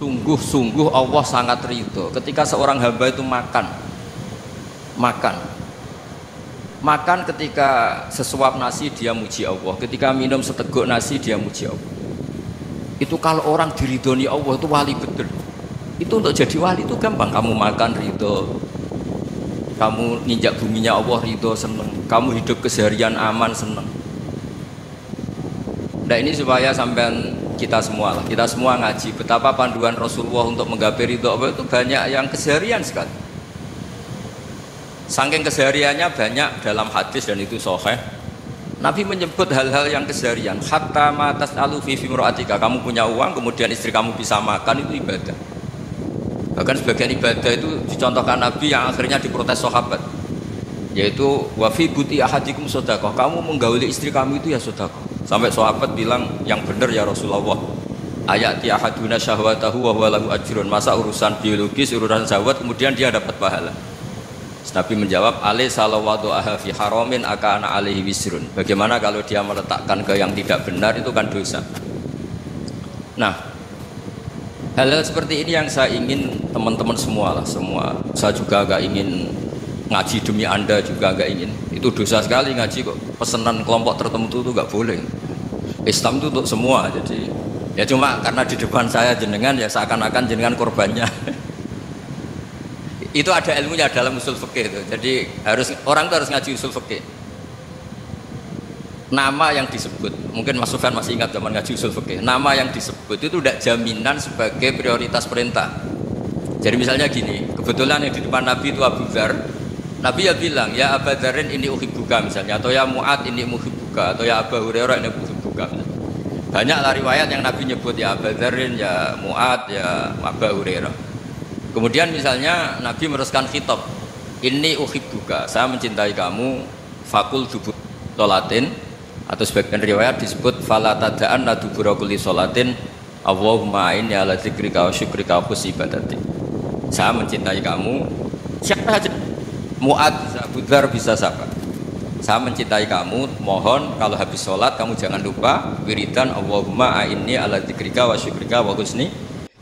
Sungguh-sungguh Allah sangat ridho ketika seorang hamba itu makan ketika sesuap nasi dia muji Allah, ketika minum seteguk nasi dia muji Allah. Itu kalau orang diridhoni Allah itu wali betul. Itu untuk jadi wali itu gampang. Kamu makan ridho, kamu nginjak buminya Allah ridho seneng, kamu hidup keseharian aman seneng. Nah ini supaya sampean kita semua ngaji betapa panduan Rasulullah untuk menggapai ridho Allah itu banyak yang keseharian sekali. Saking kesehariannya banyak dalam hadis dan itu sahih. Nabi menyebut hal-hal yang keseharian. Hatta ma tas'alu fi imra'atika, kamu punya uang kemudian istri kamu bisa makan itu ibadah. Bahkan sebagian ibadah itu dicontohkan Nabi yang akhirnya diprotes sahabat, yaitu wa fi buti ahadikum shadaqah, kamu menggauli istri kamu itu ya sedekah. Sampai sahabat bilang yang benar ya Rasulullah, ayati ahaduna syahwatahu wa huwa lahu ajrun, masa urusan biologis, urusan syahwat kemudian dia dapat pahala. Nabi menjawab, alai salawatu aha fi haramin akana alaihi wisrun, bagaimana kalau dia meletakkan ke yang tidak benar itu kan dosa. Nah hal-hal seperti ini yang saya ingin teman-teman semua, saya juga agak ingin ngaji demi Anda juga agak ingin. Itu dosa sekali ngaji kok pesanan kelompok tertentu itu nggak boleh. Islam itu untuk semua, jadi ya cuma karena di depan saya jenengan ya seakan-akan jenengan korbannya. Itu ada ilmunya dalam usul fikih itu. Jadi orang itu harus ngaji usul fikih. Nama yang disebut, mungkin Mas Sufyan masih ingat zaman ngaji usul fikih. Nama yang disebut itu tidak jaminan sebagai prioritas perintah. Jadi misalnya gini, kebetulan yang di depan Nabi itu Abu Dzar. Nabi ya bilang, ya Aba Dzarin ini uhibbuka misalnya, atau ya Mu'ad ini uhibbuka, atau ya Aba Hurairah ini uhibbuka. Banyaklah riwayat yang Nabi nyebut ya Aba Dzarin, ya Mu'ad, ya Aba Hurairah. Kemudian misalnya Nabi meneruskan khitab, ini uhibbuka, saya mencintai kamu, fakul dubur sholatin, atau sebagian riwayat disebut fala tada'an la dubura kulli sholatin Allahumma inni ala dzikrika wa syukrika wa husni ibadati. Saya mencintai kamu, siapa saja, Mu'ad bisa, Abu Dzar bisa siapa. Saya mencintai kamu, mohon kalau habis sholat kamu jangan lupa wiridan Allahumma inni ala dzikrika wa syukrika wa husni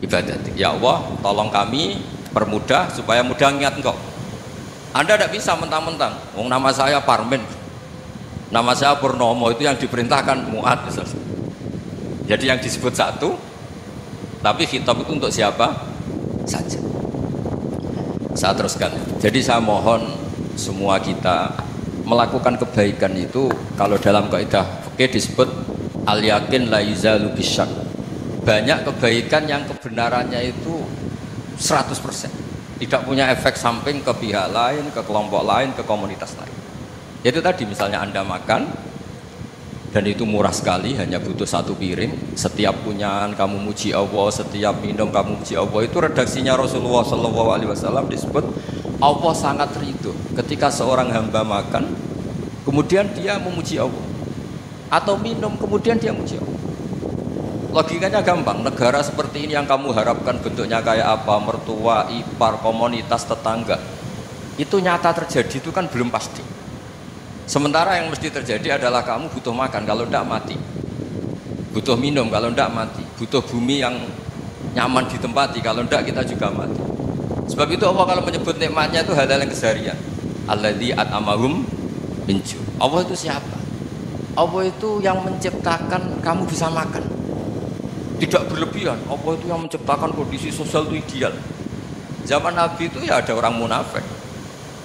ibadati. Ya Allah, tolong kami permudah supaya mudah ingat Engkau. Anda tidak bisa mentang-mentang, nama saya Parmen, nama saya Purnomo, itu yang diperintahkan Mu'ad. Jadi yang disebut satu, tapi khitab itu untuk siapa saja. Saya teruskan. Jadi saya mohon semua kita melakukan kebaikan itu, kalau dalam kaidah fikih disebut al yakin la yuzalu bisyak. Banyak kebaikan yang kebenarannya itu 100%, tidak punya efek samping ke pihak lain, ke kelompok lain, ke komunitas lain. Itu tadi misalnya Anda makan dan itu murah sekali, hanya butuh satu piring, setiap punyaan kamu muji Allah, setiap minum kamu muji Allah. Itu redaksinya Rasulullah SAW disebut Allah sangat ridho ketika seorang hamba makan kemudian dia memuji Allah, atau minum kemudian dia memuji Allah. Logikanya gampang, negara seperti ini yang kamu harapkan bentuknya kayak apa, mertua, ipar, komunitas, tetangga, itu nyata terjadi itu kan belum pasti. Sementara yang mesti terjadi adalah kamu butuh makan, kalau tidak mati. Butuh minum, kalau tidak mati. Butuh bumi yang nyaman ditempati, kalau tidak kita juga mati. Sebab itu Allah kalau menyebut nikmatnya itu hal-hal yang keseharian. Alladzi at'amahum min ju'. Allah itu siapa? Allah itu yang menciptakan kamu bisa makan. Tidak berlebihan. Allah itu yang menciptakan kondisi sosial itu ideal. Zaman Nabi itu ya ada orang munafik.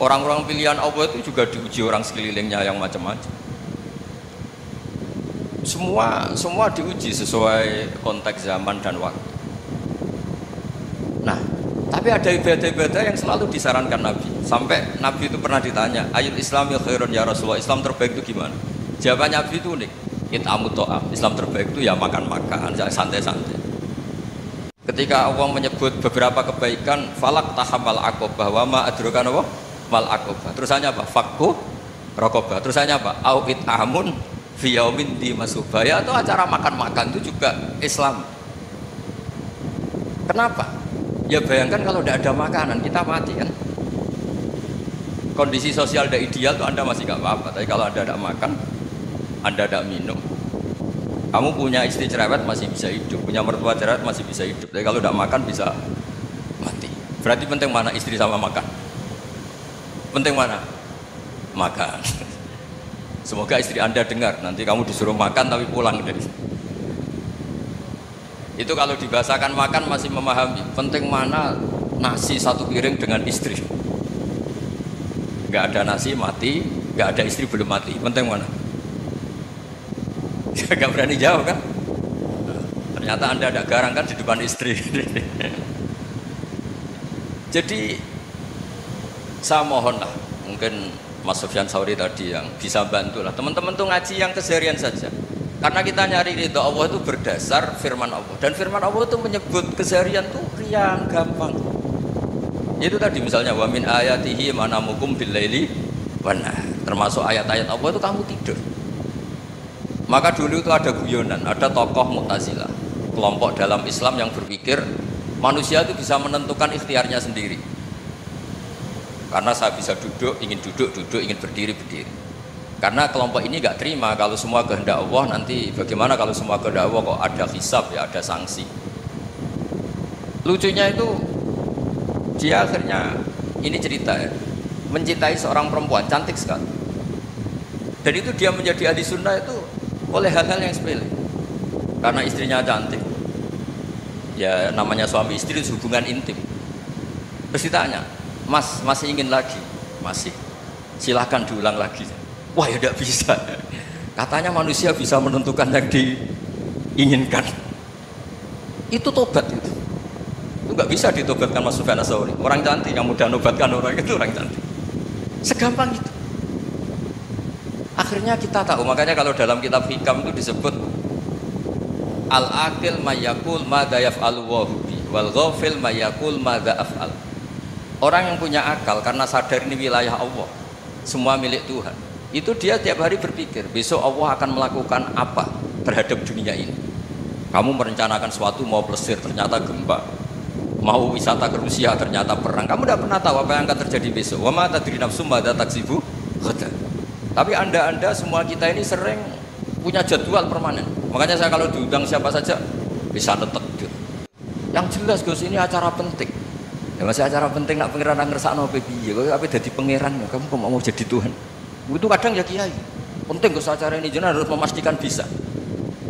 Orang-orang pilihan Allah itu juga diuji orang sekelilingnya yang macam-macam. Semua diuji sesuai konteks zaman dan waktu. Nah, tapi ada ibadah-ibadah yang selalu disarankan Nabi. Sampai Nabi itu pernah ditanya, ayul Islam ya khairun ya Rasulullah, Islam terbaik itu gimana? Jawabannya Nabi itu unik. It'amut ta'am. Islam terbaik itu ya makan-makan, santai-santai. Ketika Allah menyebut beberapa kebaikan, falak tahamal aqobah wa ma adraka mal aqobah. Terusannya apa? Fakku raqobah. Terusannya apa? Au it'amun fi yaumin di masubaya, atau acara makan-makan itu juga Islam. Kenapa? Ya bayangkan kalau tidak ada makanan kita mati kan. Kondisi sosial tidak ideal itu Anda masih nggak apa-apa, tapi kalau Anda tidak makan, Anda tidak minum, Kamu punya istri cerewet masih bisa hidup, punya mertua cerewet masih bisa hidup. Tapi kalau tidak makan bisa mati. Berarti penting mana istri sama makan? Penting mana? Makan. Semoga istri Anda dengar. Nanti kamu disuruh makan tapi pulang dari. Itu kalau dibahasakan makan masih memahami. Penting mana nasi satu piring dengan istri. Gak ada nasi mati, gak ada istri belum mati. Penting mana? Gak berani jawab kan? Ternyata Anda ada garang kan di depan istri. Jadi saya mohonlah, mungkin Mas Sufyan Sauri tadi yang bisa bantulah teman-teman tuh ngaji yang keseharian saja. Karena kita nyari ridho Allah itu berdasar firman Allah, dan firman Allah itu menyebut keseharian tuh riang gampang. Itu tadi misalnya wa min ayatihi manamukum billaili wan nahar. Termasuk ayat-ayat Allah itu kamu tidur. Maka dulu itu ada guyonan, ada tokoh Mu'tazilah, kelompok dalam Islam yang berpikir manusia itu bisa menentukan ikhtiarnya sendiri. Karena saya bisa duduk, ingin duduk, ingin berdiri, berdiri. Karena kelompok ini nggak terima kalau semua kehendak Allah, nanti bagaimana kalau semua kehendak Allah kok ada hisab ya, ada sanksi. Lucunya itu dia akhirnya, ini cerita ya, mencintai seorang perempuan cantik sekali. Dan itu dia menjadi ahli sunnah itu oleh hal-hal yang sepele. Karena istrinya cantik, ya namanya suami istri itu hubungan intim. Terus ditanya, Mas masih ingin lagi? Masih. Silahkan diulang lagi. Wah ya tidak bisa. Katanya manusia bisa menentukan yang diinginkan. Itu tobat itu. Itu nggak bisa ditobatkan Mas Sufyan Ats-Tsauri. Orang cantik yang mudah nobatkan orang itu orang cantik. Segampang itu. Akhirnya kita tahu, makanya kalau dalam kitab Hikam itu disebut al-aqil mayyakul madza yaf'alu wa bi wal ghafil mayyakul madza af'al. Orang yang punya akal karena sadar ini wilayah Allah, semua milik Tuhan, itu dia tiap hari berpikir besok Allah akan melakukan apa terhadap dunia ini. Kamu merencanakan sesuatu, mau plesir ternyata gempa, mau wisata ke Rusia ternyata perang. Kamu tidak pernah tahu apa yang akan terjadi besok. Wa ma tadri nafsum madza taksibu ghadan. Tapi anda semua kita ini sering punya jadwal permanen. Makanya saya kalau diundang siapa saja bisa netek. Yang jelas Gus ini acara penting. Ya masih acara penting nak pangeran ngersakno piye. Kowe ape dadi pangeran kamu kok mau jadi Tuhan. Itu kadang ya kiai. Penting Gus acara ini jenengan harus memastikan bisa.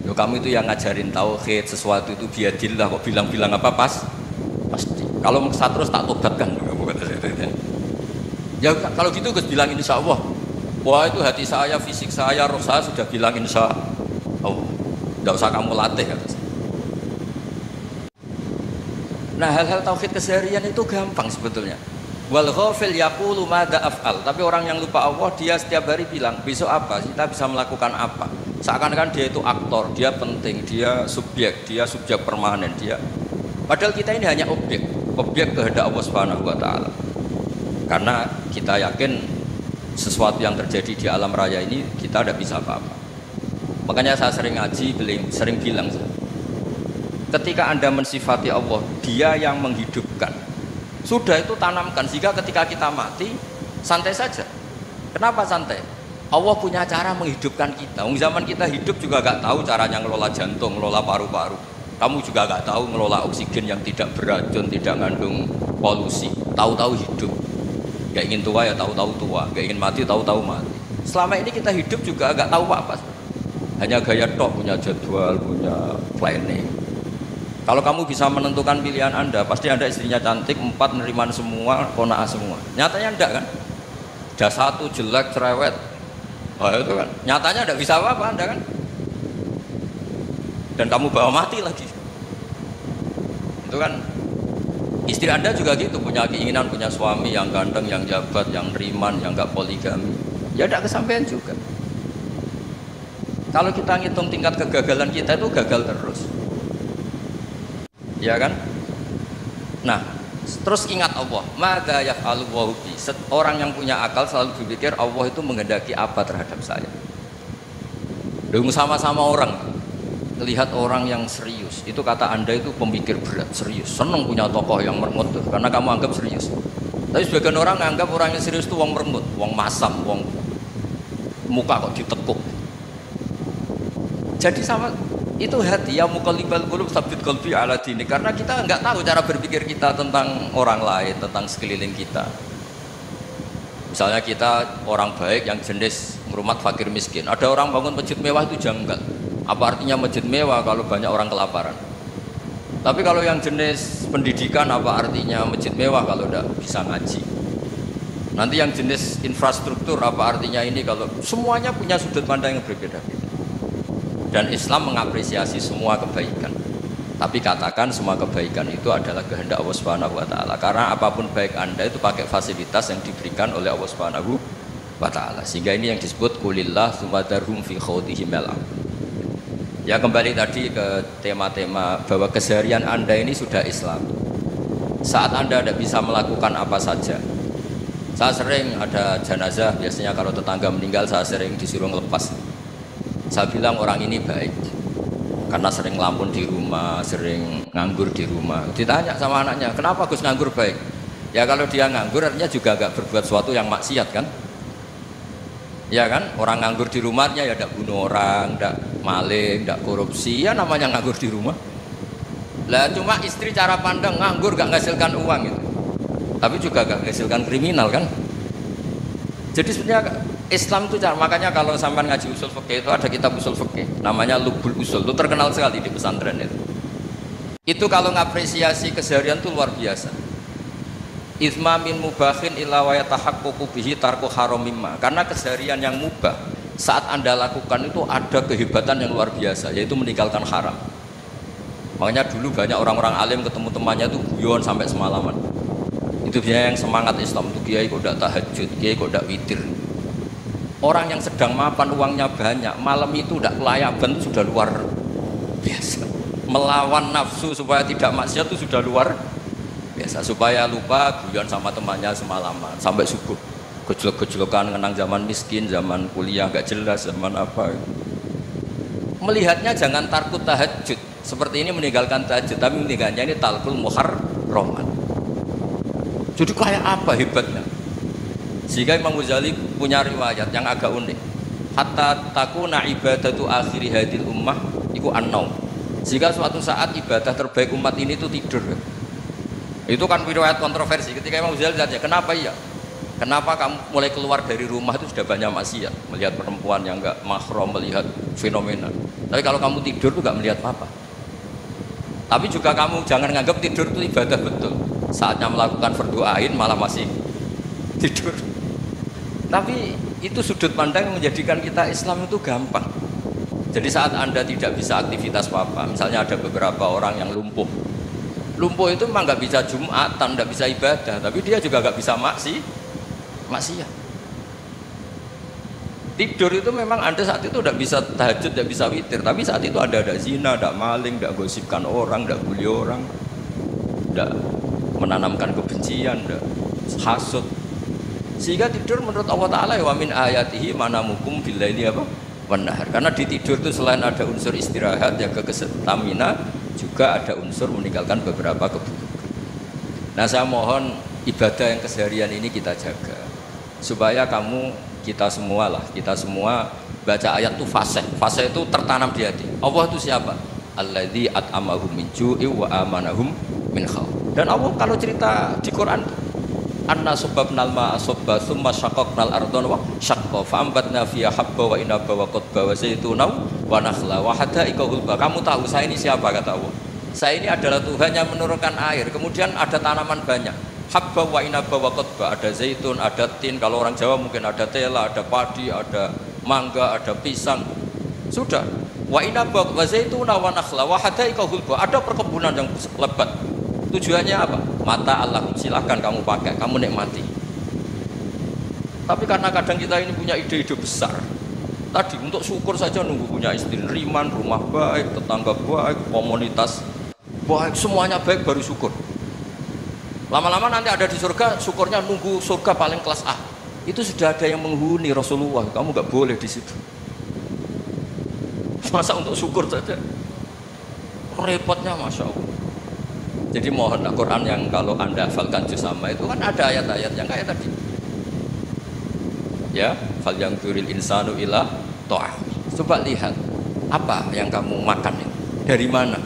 Yo kamu itu yang ngajarin tauhid, sesuatu itu biadillah kok bilang-bilang apa pas? Pasti. Kalau maksa terus tak tobatkan. Ya kalau gitu Gus bilang insyaallah. Wah itu hati saya, fisik saya, roh saya sudah bilang insya Allah. Tidak usah kamu latih kata saya. Nah hal-hal tauhid keseharian itu gampang sebetulnya. Wal ghafil yaqulu madza af'al. Tapi orang yang lupa Allah dia setiap hari bilang besok apa? Kita bisa melakukan apa? Seakan-akan dia itu aktor, dia penting, dia subjek permanen dia. Padahal kita ini hanya objek kehendak Allah Subhanahu wa taala. Karena kita yakin sesuatu yang terjadi di alam raya ini kita tidak bisa apa-apa. Makanya saya sering ngaji, sering bilang ketika Anda mensifati Allah, dia yang menghidupkan, sudah itu tanamkan sehingga ketika kita mati santai saja. Kenapa santai? Allah punya cara menghidupkan kita. Zaman kita hidup juga gak tahu caranya ngelola jantung, ngelola paru-paru. Kamu juga gak tahu ngelola oksigen yang tidak beracun, tidak mengandung polusi. Tahu-tahu hidup. Gak ingin tua ya tahu-tahu tua, gak ingin mati tahu-tahu mati. Selama ini kita hidup juga gak tahu apa-apa. Hanya gaya tok, punya jadwal, punya planning. Kalau kamu bisa menentukan pilihan Anda, pasti Anda istrinya cantik, 4 neriman semua, kona'ah semua. Nyatanya enggak kan? Ada 1 jelek, cerewet. Oh itu kan, nyatanya enggak bisa apa-apa Anda kan? Dan kamu bawa mati lagi. Itu kan. Istri Anda juga gitu, punya keinginan punya suami yang ganteng, yang jabat, yang riman, yang enggak poligami. Ya tidak kesampaian juga. Kalau kita ngitung tingkat kegagalan kita itu gagal terus. Ya kan? Nah, terus ingat Allah. Madza yaf'alu wa bi. Orang yang punya akal selalu berpikir Allah itu menghendaki apa terhadap saya. Dong sama-sama orang. Lihat orang yang serius, itu kata Anda itu pemikir berat, serius, senang punya tokoh yang meremut tuh, karena kamu anggap serius. Tapi sebagian orang anggap orang yang serius itu wong meremut, wong masam, wong muka kok ditekuk. Jadi sama Itu hati ya muqallibal qulub tsabbit qalbi ala dinik, karena kita nggak tahu cara berpikir kita tentang orang lain, tentang sekeliling kita. Misalnya kita orang baik yang jenis ngrumat fakir miskin, ada orang bangun masjid mewah itu janggal. Apa artinya masjid mewah kalau banyak orang kelaparan? Tapi kalau yang jenis pendidikan, apa artinya masjid mewah kalau tidak bisa ngaji? Nanti yang jenis infrastruktur, apa artinya ini kalau semuanya punya sudut pandang yang berbeda-beda. Dan Islam mengapresiasi semua kebaikan. Tapi katakan semua kebaikan itu adalah kehendak Allah Subhanahu wa taala. Karena apapun baik Anda itu pakai fasilitas yang diberikan oleh Allah Subhanahu wa taala. Sehingga ini yang disebut kulillah sumadarhum fi khawdihim al. Ya, kembali tadi ke tema-tema bahwa keseharian Anda ini sudah Islam. Saat Anda tidak bisa melakukan apa saja. Saya sering ada jenazah, biasanya kalau tetangga meninggal saya sering disuruh ngelepas. Saya bilang orang ini baik karena sering ngelamun di rumah, sering nganggur di rumah. Ditanya sama anaknya, kenapa Gus nganggur baik? Ya kalau dia nganggur artinya juga agak berbuat sesuatu yang maksiat kan? Ya kan, orang nganggur di rumahnya ya tidak bunuh orang, tidak maling, tidak korupsi, ya namanya nganggur di rumah. Lah cuma istri cara pandang nganggur gak menghasilkan uang gitu. Tapi juga gak menghasilkan kriminal kan? Jadi sebenarnya Islam itu cara, makanya kalau sampai ngaji usul fikih itu ada kitab usul fikih namanya Lubul Usul, itu terkenal sekali di pesantren itu. Itu kalau ngapresiasi keseharian itu luar biasa. Itsma min mubahin illa wa yatahaqququ bihi tarku haramimma. Karena keseharian yang mubah saat Anda lakukan itu ada kehebatan yang luar biasa, yaitu meninggalkan haram. Makanya dulu banyak orang-orang alim ketemu temannya itu guyon sampai semalaman. Itu biasanya yang semangat Islam itu, kiai kok tidak tahajud, kiai kok tidak witir. Orang yang sedang mapan uangnya banyak, malam itu tidak kelayaban itu sudah luar biasa. Melawan nafsu supaya tidak maksiat itu sudah luar biasa. Supaya lupa guyon sama temannya semalaman sampai subuh. Gejolak-gejolokan kenang zaman miskin, zaman kuliah gak jelas, zaman apa. Melihatnya jangan tarkut tahajud. Seperti ini meninggalkan tahajud, tapi meninggalnya ini talkul muharramat. Jadi kayak apa hebatnya? Sehingga Imam Ghazali punya riwayat yang agak unik. Hatta takuna ibadatu akhiri hadil ummah iku an-naum. Jika suatu saat ibadah terbaik umat ini itu tidur. Itu kan riwayat kontroversi. Ketika Imam Ghazali tanya, kenapa iya? Kenapa kamu mulai keluar dari rumah itu sudah banyak maksiat, melihat perempuan yang enggak mahram, melihat fenomena. Tapi kalau kamu tidur itu enggak melihat apa-apa. Tapi juga kamu jangan nganggap tidur itu ibadah betul. Saatnya melakukan fardu ain malah masih tidur. Tapi itu sudut pandang yang menjadikan kita Islam itu gampang. Jadi saat Anda tidak bisa aktivitas apa-apa, misalnya ada beberapa orang yang lumpuh. Lumpuh itu memang nggak bisa Jumatan, nggak bisa ibadah, tapi dia juga nggak bisa maksiat. Tidur itu memang Anda saat itu tidak bisa tahajud, tidak bisa witir, tapi saat itu ada zina, ada maling, tidak gosipkan orang, tidak bully orang, tidak menanamkan kebencian, tidak hasud. Sehingga tidur menurut Allah Ta'ala wa min ayatihi manamukum billaili apa? Wan-nahar. Karena di tidur itu selain ada unsur istirahat, jaga stamina, juga ada unsur meninggalkan beberapa keburukan. Nah, saya mohon ibadah yang keseharian ini kita jaga. Supaya kita semua baca ayat itu fasih. Fasih itu tertanam di hati. Allah itu siapa? Alladzi at'amahum min ju'i wa amanahum min khauf. Dan Allah kalau cerita di Quran anna subbabnal ma'a subba thumma syaqqaqnal ardha wa syaqqa fa'ambatna fiha habba wa inaba wa qadba wa zaituna wa nakhla wa hada'iqa ghulba. Kamu tahu saya ini siapa, kata Allah? Saya ini adalah Tuhan yang menurunkan air, kemudian ada tanaman banyak, habba wa inaba wa qadba, ada zaitun, ada tin, kalau orang Jawa mungkin ada tela, ada padi, ada mangga, ada pisang. Sudah. Wa inaba wa zaituna wa nakhla wa hada'iqa ghulba, ada perkebunan yang lebat. Tujuannya apa? Mata Allah, silahkan kamu pakai, kamu nikmati. Tapi karena kadang kita ini punya ide-ide besar. Tadi untuk syukur saja nunggu punya istri riman, rumah baik, tetangga baik, komunitas baik, semuanya baik baru syukur. Lama-lama nanti ada di surga, syukurnya nunggu surga paling kelas A. Itu sudah ada yang menghuni Rasulullah, kamu nggak boleh di situ. Masa untuk syukur saja? Repotnya Masya Allah. Jadi mohon Al-Quran yang kalau Anda hafalkan juz sama itu kan ada ayat-ayat yang kayak tadi. Ya, fal yang turil insanu ila ta'ah. Coba lihat. Apa yang kamu makan itu? Dari mana?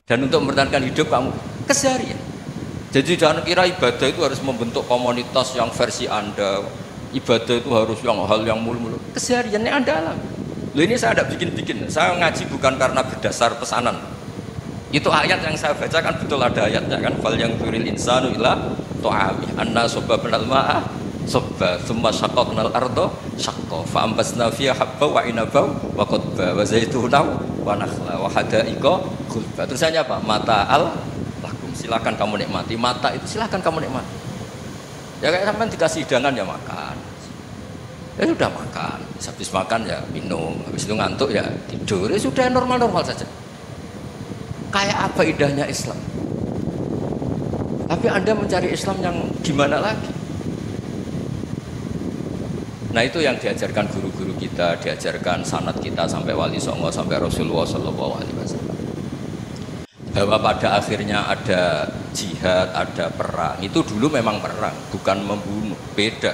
Dan untuk mempertahankan hidup kamu keseharian. Jadi jangan kira ibadah itu harus membentuk komunitas yang versi Anda. Ibadah itu harus yang hal yang mulu-mulu. Kesehariannya Anda alami. Loh, ini saya tidak bikin-bikin. Saya ngaji bukan karena berdasar pesanan. Itu ayat yang saya baca kan betul ada ayatnya kan. Fal yang turil insanu ila ta'ami anna sobabnal ma'a sobba thumma syaqaqnal ardo syaqqa fa ambasna fiha habba wa inaba wa qadba wa zaituna wa nakhla wa hadaiqa ghulba. Tulisannya apa? Mata'al lakum. Silakan kamu nikmati. Mata itu silakan kamu nikmati. Ya kayak sampean dikasih hidangan ya makan. Ya sudah makan. Habis makan ya minum. Habis itu ngantuk ya tidur. Ya sudah normal-normal saja. Kayak apa indahnya Islam. Tapi Anda mencari Islam yang gimana lagi? Nah itu yang diajarkan guru-guru kita, diajarkan sanad kita sampai Wali Songo, sampai Rasulullah SAW. Bahwa pada akhirnya ada jihad, ada perang. Itu dulu memang perang, bukan membunuh, beda.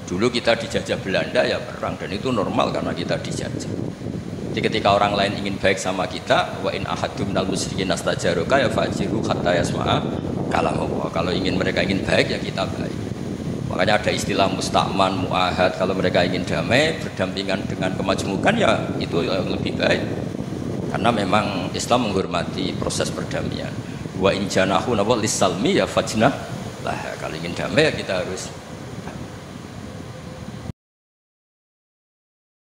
Dulu kita dijajah Belanda ya perang, dan itu normal karena kita dijajah. Jadi ketika orang lain ingin baik sama kita, wa in ahadum minal musyrikin astajaruka ya fajiru hatta yasma'a kalam Allah. Kalau mereka ingin baik ya kita baik. Makanya ada istilah musta'man, mu'ahad. Kalau mereka ingin damai, berdampingan dengan kemajmukan ya itu yang lebih baik. Karena memang Islam menghormati proses perdamaian. Wa in janahu lis-salmi ya fajnah lah. Kalau ingin damai ya kita harus